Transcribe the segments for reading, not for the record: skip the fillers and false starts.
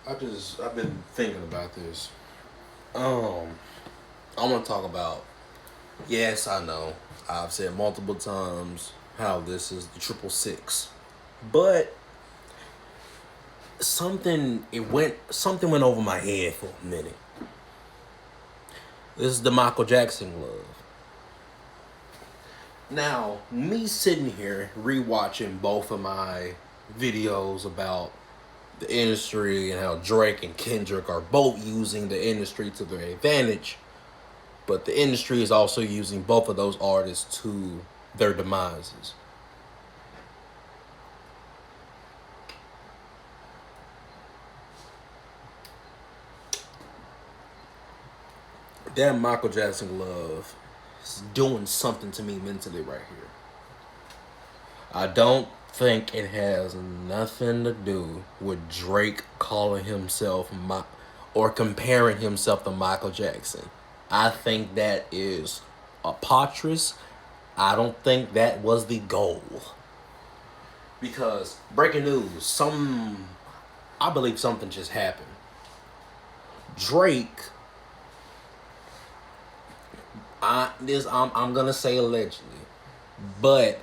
I've been thinking about this. Um, I'm gonna talk about. Yes, I know. I've said multiple times how this is the triple six, but something went over my head for a minute. This is the Michael Jackson glove. Now, me sitting here rewatching both of my videos about the industry and how Drake and Kendrick are both using the industry to their advantage, but the industry is also using both of those artists to their demises. That Michael Jackson love is doing something to me mentally right here. I don't think it has nothing to do with Drake calling himself or comparing himself to Michael Jackson. I think that is preposterous. I don't think that was the goal. Because breaking news, I believe something just happened. Drake, I'm gonna say allegedly, but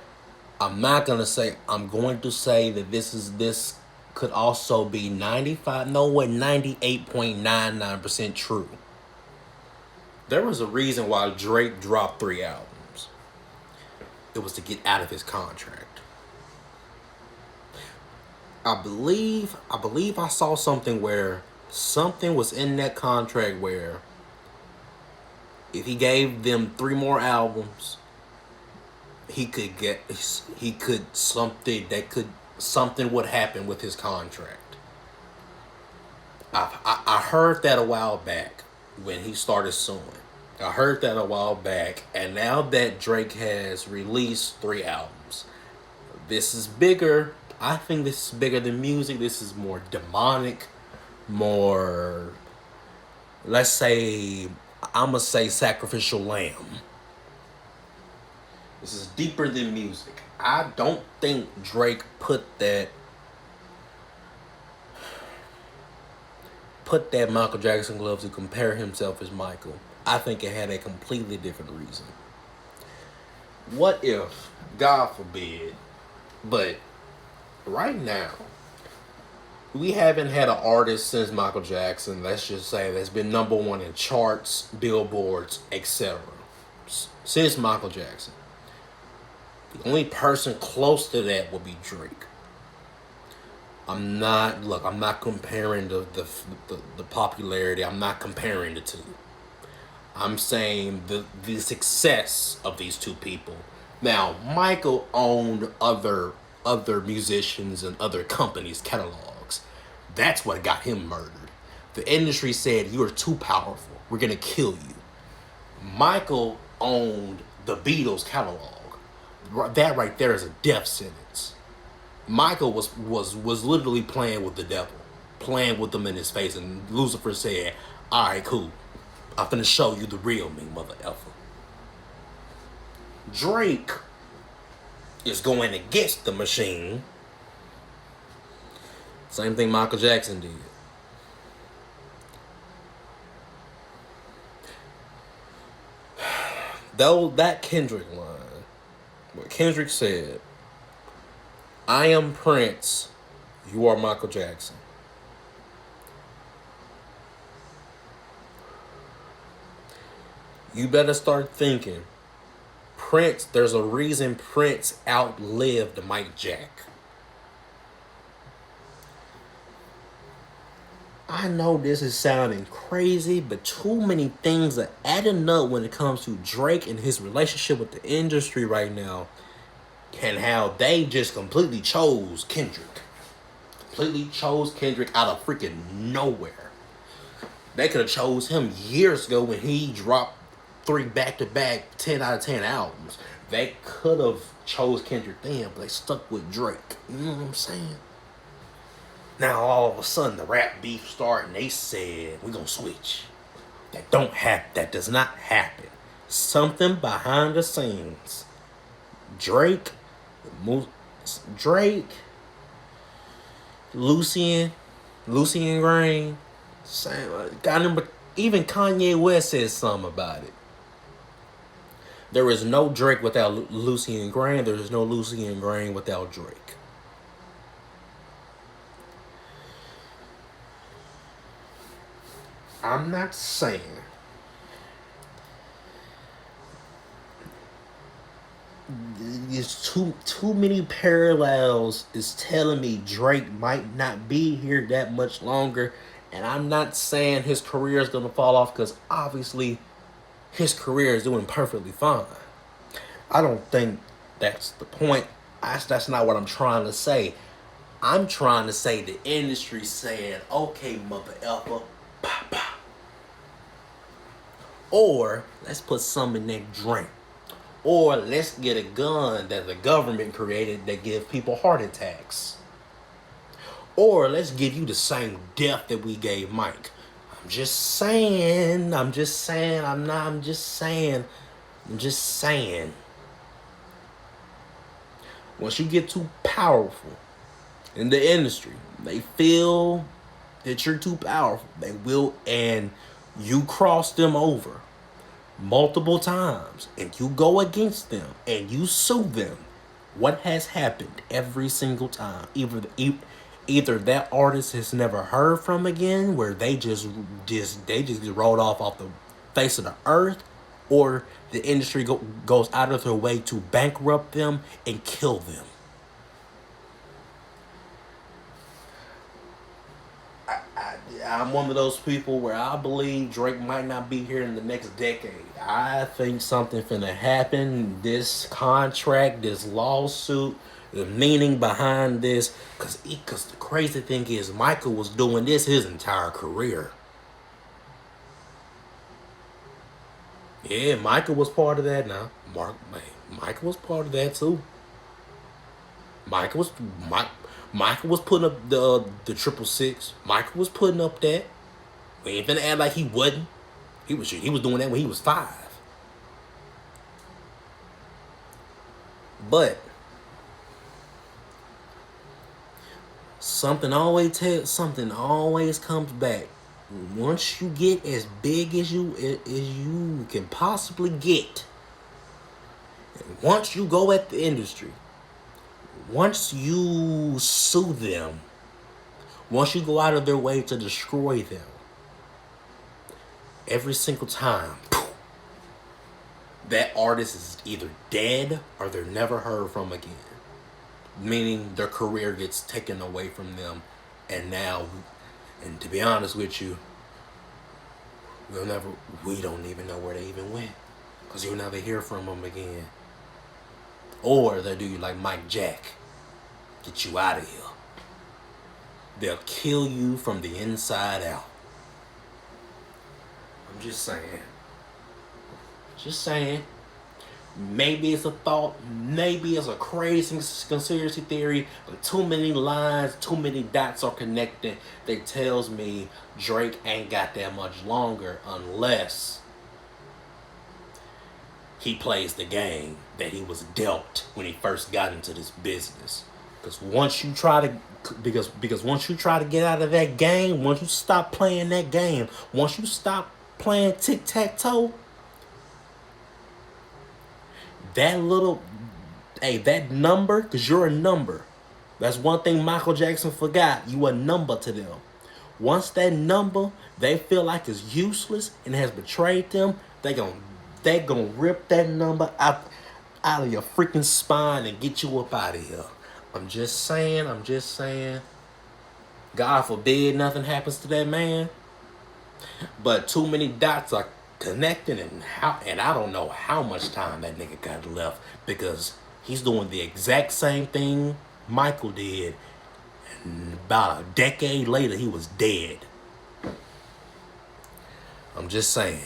I'm not gonna say. I'm going to say that this could also be 95. No, what 98.99% true. There was a reason why Drake dropped 3 albums. It was to get out of his contract. I believe I saw something where something was in that contract where if he gave them 3 more albums, he could something would happen with his contract. I heard that a while back when he started suing. I heard that a while back, and now that Drake has released 3 albums, this is bigger. I think this is bigger than music. This is more demonic, more, let's say, I'm gonna say sacrificial lamb. This is deeper than music. I don't think Drake put that Michael Jackson glove to compare himself as Michael. I think it had a completely different reason. What if, God forbid, but right now, we haven't had an artist since Michael Jackson, let's just say, that's been number one in charts, billboards, etc. Since Michael Jackson. The only person close to that would be Drake. I'm not comparing the popularity. I'm not comparing the two. I'm saying the success of these two people. Now, Michael owned other musicians and other companies' catalogs. That's what got him murdered. The industry said, "You are too powerful. We're gonna kill you." Michael owned the Beatles catalog. That right there is a death sentence. Michael was literally playing with the devil, playing with them in his face, and Lucifer said, "All right, cool. I'm finna show you the real me, mother effer." Drake is going against the machine. Same thing Michael Jackson did. Though that Kendrick line, what Kendrick said, "I am Prince, you are Michael Jackson." You better start thinking. Prince, there's a reason Prince outlived Mike Jack. I know this is sounding crazy, but too many things are adding up when it comes to Drake and his relationship with the industry right now, and how they just completely chose Kendrick. Completely chose Kendrick out of freaking nowhere. They could have chose him years ago when he dropped 3 back-to-back 10 out of 10 albums. They could have chose Kendrick then, but they stuck with Drake. You know what I'm saying? Now all of a sudden the rap beef started and they said, "We're gonna switch." That does not happen. Something behind the scenes. Drake, Drake, Lucian, Lucy and Grain, same. I remember even Kanye West said something about it. There is no Drake without Lucy and Grain. There is no Lucy and Grain without Drake. I'm not saying there's too many parallels is telling me Drake might not be here that much longer, and I'm not saying his career is gonna fall off because obviously his career is doing perfectly fine. I don't think that's the point. That's not what I'm trying to say. I'm trying to say the industry saying, okay, mother effer, pop, pop. Or let's put some in that drink. Or let's get a gun that the government created that gives people heart attacks. Or let's give you the same death that we gave Mike. I'm just saying. I'm just saying. I'm just saying. Once you get too powerful in the industry, they feel that you're too powerful. They will, and you cross them over multiple times and you go against them and you sue them. What has happened every single time? Either that artist has never heard from again, where they just rolled off the face of the earth, or the industry goes out of their way to bankrupt them and kill them. I'm one of those people where I believe Drake might not be here in the next decade. I think something finna happen. This contract, this lawsuit, the meaning behind this, cause the crazy thing is Michael was doing this his entire career. Yeah, Michael was part of that now. Michael was part of that too. Michael was Michael was putting up the 666. Michael was putting up that. We ain't finna act like he wasn't. He was doing that when he was 5. But something always comes back. Once you get as big as you can possibly get, once you go at the industry, once you sue them, once you go out of their way to destroy them, every single time, that artist is either dead or they're never heard from again. Meaning their career gets taken away from them, and to be honest with you, we don't even know where they even went, because you'll never hear from them again. Or they'll do you like Mike Jack, get you out of here. They'll kill you from the inside out. I'm just saying. Maybe it's a thought, maybe it's a crazy conspiracy theory, but too many lines, too many dots are connected that tells me Drake ain't got that much longer unless he plays the game that he was dealt when he first got into this business. Because once you try to get out of that game, once you stop playing that game, once you stop playing tic-tac-toe, that number, because you're a number. That's one thing Michael Jackson forgot. You a number to them. Once that number they feel like is useless and has betrayed them, they gonna rip that number out of your freaking spine and get you up out of here. I'm just saying. God forbid nothing happens to that man. But too many dots are connecting, and I don't know how much time that nigga got left, because he's doing the exact same thing Michael did, and about a decade later he was dead. I'm just saying.